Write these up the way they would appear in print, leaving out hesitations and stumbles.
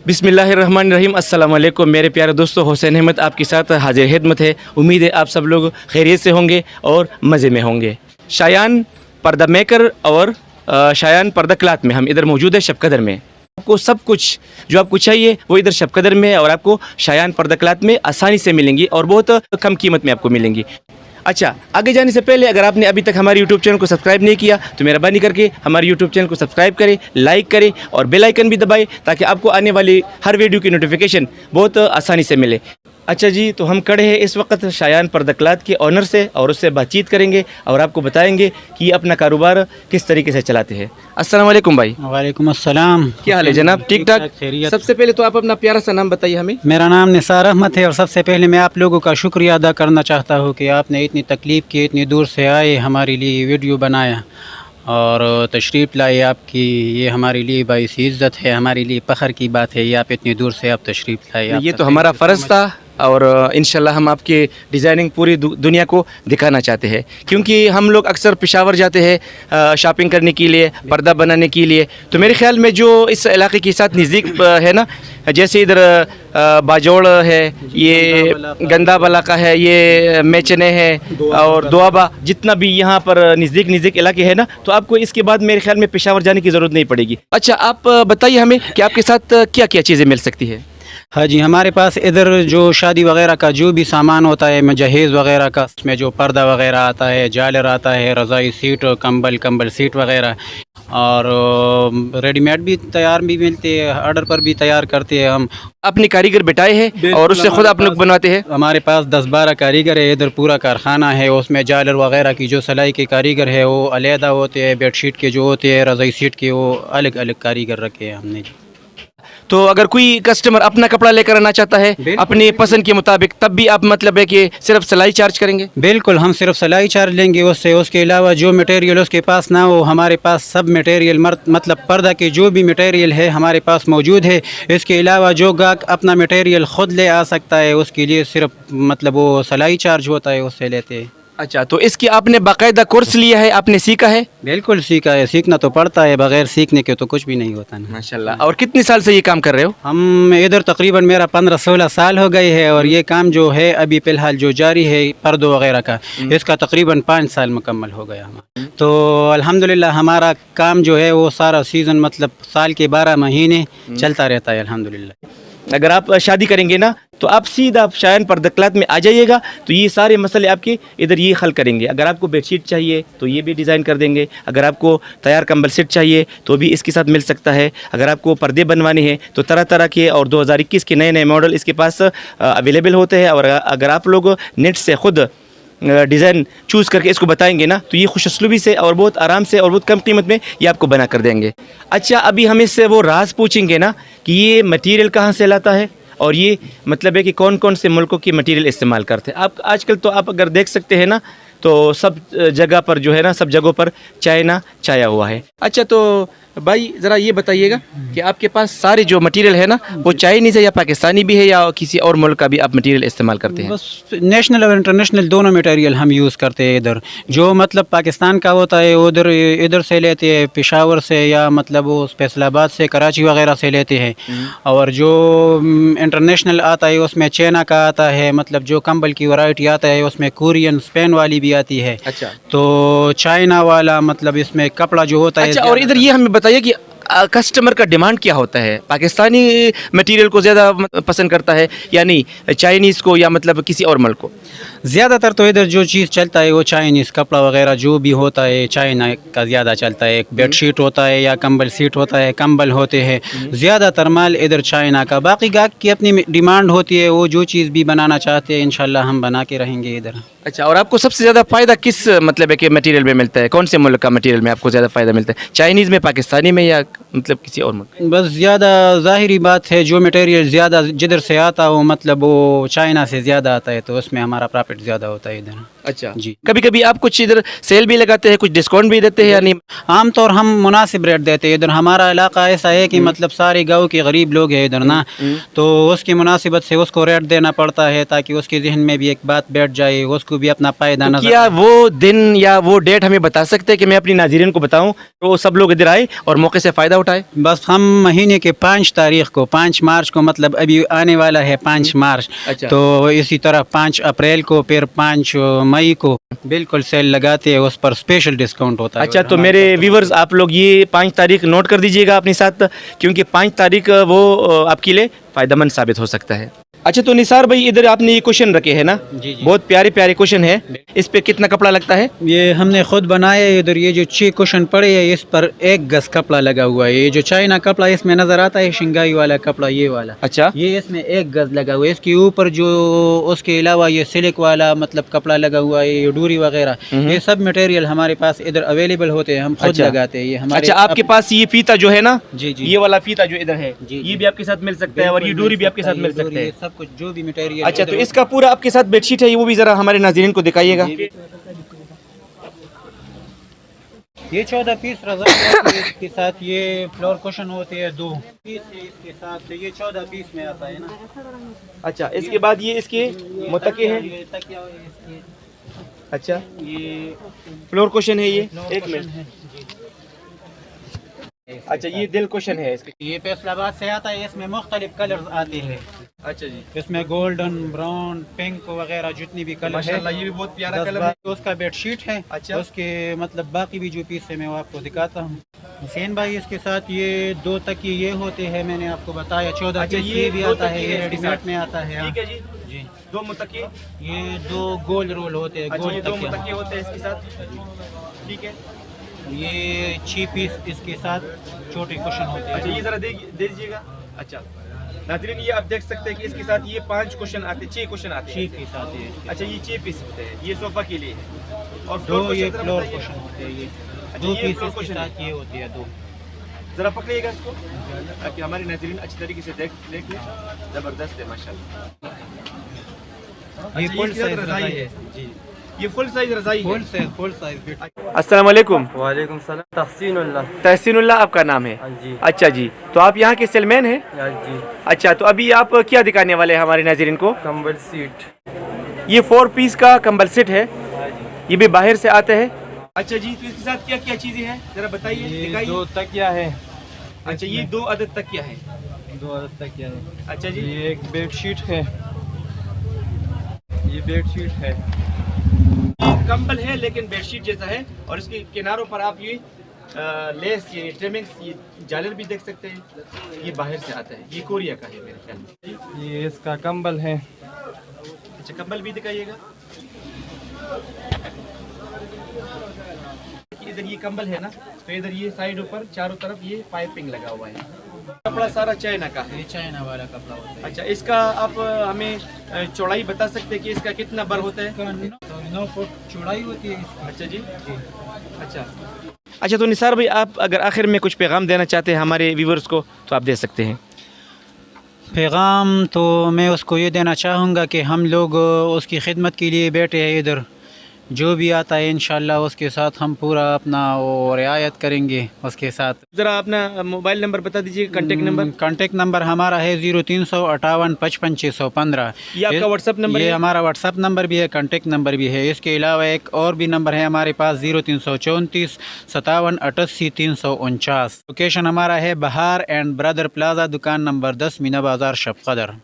बिस्मिल्लाहिर्रहमानिर्रहीम। अस्सलाम वालेकुम मेरे प्यारे दोस्तों, हुसैन अहमद आपके साथ हाजिर खिदमत है। उम्मीद है आप सब लोग खैरियत से होंगे और मज़े में होंगे। शायान पर्दा मेकर और शायान पर्दा क्लाथ में हम इधर मौजूद है शबकदर में। आपको सब कुछ जो आपको चाहिए वो इधर शबकदर में है और आपको शायान पर्दा क्लाथ में आसानी से मिलेंगी और बहुत कम कीमत में आपको मिलेंगी। अच्छा, आगे जाने से पहले अगर आपने अभी तक हमारे YouTube चैनल को सब्सक्राइब नहीं किया तो मेहरबानी करके हमारे YouTube चैनल को सब्सक्राइब करें, लाइक करें और बेल आइकन भी दबाएं ताकि आपको आने वाली हर वीडियो की नोटिफिकेशन बहुत आसानी से मिले। अच्छा जी, तो हम खड़े हैं इस वक्त शायान पर्दा क्लाथ के ऑनर से और उससे बातचीत करेंगे और आपको बताएंगे कि ये अपना कारोबार किस तरीके से चलाते हैं। अस्सलाम वालेकुम भाई। वालेकुम अस्सलाम। क्या हाल है जनाब? ठीक ठाक? खैरियत। सबसे पहले तो आप अपना प्यारा सा नाम बताइए हमें। मेरा नाम निसार अहमद है और सबसे पहले मैं आप लोगों का शुक्रिया अदा करना चाहता हूँ कि आपने इतनी तकलीफ़ की, इतनी दूर से आए, हमारे लिए वीडियो बनाया और तशरीफ़ लाए। आपकी ये हमारे लिए बाइस इज़्ज़त है, हमारे लिए फ़ख्र की बात है। ये आप इतनी दूर से आप तशरीफ़ लाए। ये तो हमारा फ़र्ज़ था और इंशाल्लाह हम आपके डिज़ाइनिंग पूरी दुनिया को दिखाना चाहते हैं, क्योंकि हम लोग अक्सर पेशावर जाते हैं शॉपिंग करने के लिए, पर्दा बनाने के लिए। तो मेरे ख्याल में जो इस इलाके के साथ नज़दीक है ना, जैसे इधर बाजोड़ है, ये गंदा बला का है, ये मेचने है और दुआबा, जितना भी यहाँ पर नज़दीक इलाके है ना, तो आपको इसके बाद मेरे ख्याल में पेशावर जाने की ज़रूरत नहीं पड़ेगी। अच्छा, आप बताइए हमें कि आपके साथ क्या क्या चीज़ें मिल सकती है। हाँ जी, हमारे पास इधर जो शादी वगैरह का जो भी सामान होता है, जहेज़ वगैरह का, उसमें जो पर्दा वगैरह आता है, जालर आता है, रज़ाई सीट, कंबल सीट वगैरह, और रेडीमेड भी तैयार भी मिलते हैं, ऑर्डर पर भी तैयार करते हैं हम। अपने कारीगर बिठाए हैं और उससे खुद आप लोग बनवाते हैं? हमारे पास 10-12 कारीगर है, इधर पूरा कारखाना है। उसमें जालर वगैरह की जो सिलाई के कारीगर है वो अलहदा होते हैं, बेडशीट के जो होते हैं, रज़ाई सीट के, वो अलग अलग कारीगर रखे हैं हमने। तो अगर कोई कस्टमर अपना कपड़ा लेकर आना चाहता है अपनी पसंद के मुताबिक, तब भी आप मतलब है कि सिर्फ सिलाई चार्ज करेंगे? बिल्कुल, हम सिर्फ सिलाई चार्ज लेंगे उससे। उसके अलावा जो मटेरियल उसके पास ना हो, हमारे पास सब मटेरियल मतलब पर्दा के जो भी मटेरियल है हमारे पास मौजूद है। इसके अलावा जो गाहक अपना मटेरियल ख़ुद ले आ सकता है, उसके लिए सिर्फ मतलब वो सिलाई चार्ज होता है, उससे लेते हैं। अच्छा, तो इसकी आपने बाकायदा कोर्स लिया है, आपने सीखा है? बिल्कुल सीखा है, सीखना तो पड़ता है, बगैर सीखने के तो कुछ भी नहीं होता ना। माशाल्लाह। और कितने साल से ये काम कर रहे हो? हम इधर तकरीबन मेरा 15-16 साल हो गए है और ये काम जो है अभी फ़िलहाल जो जारी है पर्दों वगैरह का, इसका तकरीबन 5 साल मुकम्मल हो गया हमारा। तो अल्हम्दुलिल्लाह हमारा काम जो है वो सारा सीज़न मतलब साल के 12 महीने चलता रहता है अल्हम्दुलिल्लाह। अगर आप शादी करेंगे ना तो आप सीधा शायान पर्दा क्लाथ में आ जाइएगा, तो ये सारे मसले आपके इधर ये हल करेंगे। अगर आपको बेडशीट चाहिए तो ये भी डिज़ाइन कर देंगे, अगर आपको तैयार कंबल सेट चाहिए तो भी इसके साथ मिल सकता है, अगर आपको पर्दे बनवाने हैं तो तरह तरह के और 2021 के नए मॉडल इसके पास अवेलेबल होते हैं। और अगर आप लोग नेट से ख़ुद डिज़ाइन चूज़ करके इसको बताएंगे ना तो ये खुशअस्लूबी से और बहुत आराम से और बहुत कम कीमत में ये आपको बना कर देंगे। अच्छा, अभी हम इससे वो राज पूछेंगे ना कि ये मटेरियल कहाँ से लाता है और ये मतलब है कि कौन कौन से मुल्कों की मटेरियल इस्तेमाल करते हैं। आप आजकल तो आप अगर देख सकते हैं ना तो सब जगह पर जो है ना, सब जगहों पर चाइना छाया हुआ है। अच्छा, तो भाई ज़रा ये बताइएगा कि आपके पास सारे जो मटेरियल है ना वो चाइनीज़ है या पाकिस्तानी भी है या किसी और मुल्क का भी आप मटेरियल इस्तेमाल करते हैं? बस नेशनल और इंटरनेशनल दोनों मटेरियल हम यूज़ करते हैं। इधर जो मतलब पाकिस्तान का होता है उधर इधर से लेते हैं, पेशावर से या मतलब वो फैसलाबाद से, कराची वगैरह से लेते हैं। और जो इंटरनेशनल आता है उसमें चाइना का आता है, मतलब जो कंबल की वैरायटी आता है उसमें कोरियन, स्पेन वाली भी आती है। अच्छा, तो चाइना वाला मतलब इसमें कपड़ा जो होता है। अच्छा, और इधर ये हमें बताइए कि कस्टमर का डिमांड क्या होता है? पाकिस्तानी मटेरियल को ज़्यादा पसंद करता है या नहीं चाइनीज़ को, या मतलब किसी और मुल्क को? ज़्यादातर तो इधर जो चीज़ चलता है वो चाइनीज़ कपड़ा वगैरह जो भी होता है चाइना का ज़्यादा चलता है। एक बेडशीट होता है या कंबल सीट होता है, कंबल होते हैं, ज़्यादातर माल इधर चाइना का। बाकी गाहक की अपनी डिमांड होती है, वो जो चीज़ भी बनाना चाहते हैं इंशाल्लाह हम बना के रहेंगे इधर। अच्छा, और आपको सबसे ज़्यादा फ़ायदा किस मतलब है कि मटेरियल में मिलता है? कौन से मुल्क का मटेरियल में आपको ज़्यादा फ़ायदा मिलता है? चाइनीज़ में, पाकिस्तानी में, या मतलब किसी और मुल्क? बस ज़्यादा ज़ाहिरी बात है, जो मटेरियल ज़्यादा जिधर से आता हो मतलब वो चाइना से ज़्यादा आता है, तो उसमें हमारा प्रॉफिट ज़्यादा होता है इधर। अच्छा जी। कभी कभी आप कुछ इधर सेल भी लगाते हैं, कुछ डिस्काउंट भी देते हैं या नहीं? आम तौर हम मुनासिब रेट देते हैं इधर। हमारा इलाका ऐसा है कि मतलब सारे गांव के गरीब लोग हैं इधर ना, तो उसकी मुनासिबत से उसको रेट देना पड़ता है ताकि उसके जहन में भी एक बात बैठ जाए, उसको भी अपना फायदा तो नजर क्या वो दिन या वो डेट हमें बता सकते हैं कि मैं अपनी नाज़रीन को बताऊं तो सब लोग इधर आए और मौके से फ़ायदा उठाए? बस हम महीने के 5 तारीख को, 5 मार्च को, मतलब अभी आने वाला है 5 मार्च, अच्छा। तो इसी तरह 5 अप्रैल को, फिर 5 मई को बिल्कुल सेल लगाते हैं, उस पर स्पेशल डिस्काउंट होता है। अच्छा, तो मेरे व्यूवर्स आप लोग ये 5 तारीख नोट कर दीजिएगा अपने साथ, क्योंकि 5 तारीख वो आपके लिए फ़ायदेमंद साबित हो सकता है। अच्छा, तो निसार भाई इधर आपने ये क्वेश्चन रखे हैं ना, जी जी। बहुत प्यारे प्यारे क्वेश्चन है। इस पे कितना कपड़ा लगता है? ये हमने खुद बनाया है। इधर ये जो 6 कुशन पड़े हैं, इस पर 1 गज कपड़ा लगा हुआ है। ये जो चाइना कपड़ा इसमें नजर आता है, शिंगाई वाला कपड़ा, ये वाला, अच्छा, ये इसमें 1 गज लगा हुआ है। इसके ऊपर जो उसके अलावा ये सिल्क वाला मतलब कपड़ा लगा हुआ है, ये डोरी वगैरह, ये सब मटेरियल हमारे पास इधर अवेलेबल होते हैं, हम खुद अच्छा। लगाते हैं। ये हमारे अच्छा, आपके पास ये फीता जो है ना, जी जी, ये वाला फीता जो इधर है, जी, ये जी। भी आपके साथ मिल सकता है और ये डोरी भी आपके साथ मिल सकता है। सब कुछ जो भी मटेरियल। अच्छा, तो इसका पूरा आपके साथ बेडशीट है, वो भी जरा हमारे नाज़रीन को दिखाइएगा। ये 14 पीस रज़ाई है, इसके साथ ये फ्लोर कुशन होते हैं 2 पीस है, इसके साथ ये 14 पीस में आता है ना। अच्छा, इसके बाद ये इसके मुतके हैं। ये तकिया है इसके, अच्छा, ये फ्लोर क्वेश्चन है ये। फ्लोर एक कुशन मिनट। है जी। अच्छा, ये दिल क्वेश्चन है इसके। ये फैसलाबाद से आता है, इसमें मुख्तलिफ कलर्स आते हैं। अच्छा जी, इसमें गोल्डन, ब्राउन, पिंक वगैरह जितनी भी कलर है। माशाल्लाह ये भी बहुत प्यारा 10 कलर है। तो उसका बेडशीट है। अच्छा। उसके मतलब बाकी भी जो पीस है मैं वो आपको दिखाता हूँ। हुसैन भाई, इसके साथ ये 2 तकिए ये होते हैं, मैंने आपको बताया 14 अच्छा, पीस ये ये भी 2 आता है, तकिए ये हैं इसके रेडीमेड साथ। में आता है। हाँ ठीक है जी, जी। 2 मुतके। ये 2 गोल रोल होते हैं, अच्छा, गोल ये 2 तकिया। मुतके होते हैं इसके साथ। ठीक है। ये 6 पीस इसके साथ छोटे कुशन होते अच्छा, हैं। ये जरा दे दीजिएगा। अच्छा नाज़रीन, ये आप देख सकते हैं कि इसके साथ ये 5 क्वेश्चन आते हैं, 6 क्वेश्चन आते 6 हैं। पीस आते हैं। अच्छा, ये 6 पीस होते हैं, ये सोफा के लिए है। और 2 फ्लोर ये क्वेश्चन फ्लोर जरा कुशन होते हैं। ये अच्छा, 2 ये पीस फ्लोर इसके कुशन साथ ये होते हैं 2। जरा पकड़िएगा इसको ताकि हमारे नाज़रीन अच्छी तरीके से देख लें। ज़बरदस्त है माशाल्लाह। ये अच्छा, फुल इसके साथ साइज रज़ाई रज़ाई है। है जी, ये फुल साइज रज़ाई है। Full size. अस्सलाम वालेकुम। वालेकुम सलाम। तहसीनुल्लाह। तहसीनुल्लाह आपका नाम है? हाँ जी। अच्छा जी, तो आप यहाँ के सेलमैन हैं? हाँ जी। अच्छा, तो अभी आप क्या दिखाने वाले हैं हमारे नाज़रीन को? कंबल सीट। ये 4 पीस का कंबल सेट है, हाँ जी। ये भी बाहर से आते हैं। अच्छा जी, तो इसके साथ क्या क्या चीज़ें हैं जरा बताइए, ये दिखाइए। 2 तकिया है। अच्छा, ये 2 अदद तकिया है। 2 अदद तकिया है। अच्छा जी, ये एक बेडशीट है। ये बेडशीट है। ये कंबल है लेकिन बेडशीट जैसा है, और इसके किनारों पर आप ये लेस, ये ट्रिमिंग्स, ये जालर भी देख सकते हैं। ये बाहर से आता है, ये कोरिया का है मेरे ख्याल में। ये इसका कंबल है। अच्छा, कंबल भी दिखाइएगा। इधर ये कंबल है ना, तो इधर ये साइड ऊपर चारों तरफ ये पाइपिंग लगा हुआ है। कपड़ा सारा चाइना का है। ये चाइना वाला कपड़ा होता है। अच्छा, इसका आप हमें चौड़ाई बता सकते हैं कि इसका कितना बर होता है? इसका 9 फुट चौड़ाई होती है इसकी। अच्छा जी, अच्छा। अच्छा, तो निसार भाई आप अगर आखिर में कुछ पैगाम देना चाहते हैं हमारे व्यूवर्स को तो आप दे सकते हैं। पैगाम तो मैं उसको ये देना चाहूँगा कि हम लोग उसकी खिदमत के लिए बैठे हैं इधर। जो भी आता है इंशाल्लाह उसके साथ हम पूरा अपना वो रियायत करेंगे उसके साथ। ज़रा अपना मोबाइल नंबर बता दीजिए, कांटेक्ट नंबर। कांटेक्ट नंबर हमारा है 0358 55 615। ये आपका व्हाट्सअप नंबर ये है? हमारा व्हाट्सअप नंबर भी है, कांटेक्ट नंबर भी है। इसके अलावा एक और भी नंबर है हमारे पास 0334 57 88 349। लोकेशन हमारा है बहार एंड ब्रदर प्लाजा, दुकान नंबर 10, मीना बाज़ार, शब कदर।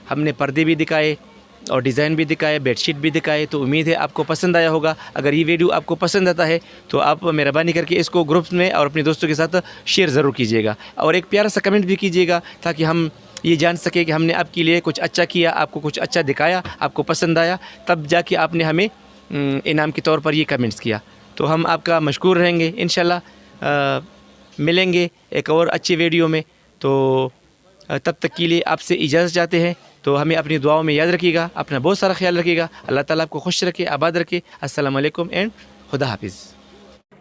हमने पर्दे भी दिखाए और डिज़ाइन भी दिखाए, बेडशीट भी दिखाए, तो उम्मीद है आपको पसंद आया होगा। अगर ये वीडियो आपको पसंद आता है तो आप मेहरबानी करके इसको ग्रुप्स में और अपने दोस्तों के साथ शेयर ज़रूर कीजिएगा, और एक प्यारा सा कमेंट भी कीजिएगा ताकि हम ये जान सके कि हमने आपके लिए कुछ अच्छा किया, आपको कुछ अच्छा दिखाया, आपको पसंद आया, तब जाके आपने हमें इनाम के तौर पर ये कमेंट्स किया। तो हम आपका मशकूर रहेंगे। इंशाल्लाह मिलेंगे एक और अच्छी वीडियो में। तो तब तक के लिए आपसे इजाज़त चाहते हैं। तो हमें अपनी दुआओं में याद रखिएगा, अपना बहुत सारा ख्याल रखिएगा। अल्लाह ताला आपको खुश रखे, आबाद रखे। अस्सलाम वालेकुम एंड खुदा हाफिज़।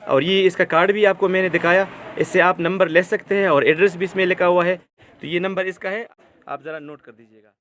और ये इसका कार्ड भी आपको मैंने दिखाया, इससे आप नंबर ले सकते हैं और एड्रेस भी इसमें लिखा हुआ है। तो ये नंबर इसका है, आप ज़रा नोट कर दीजिएगा।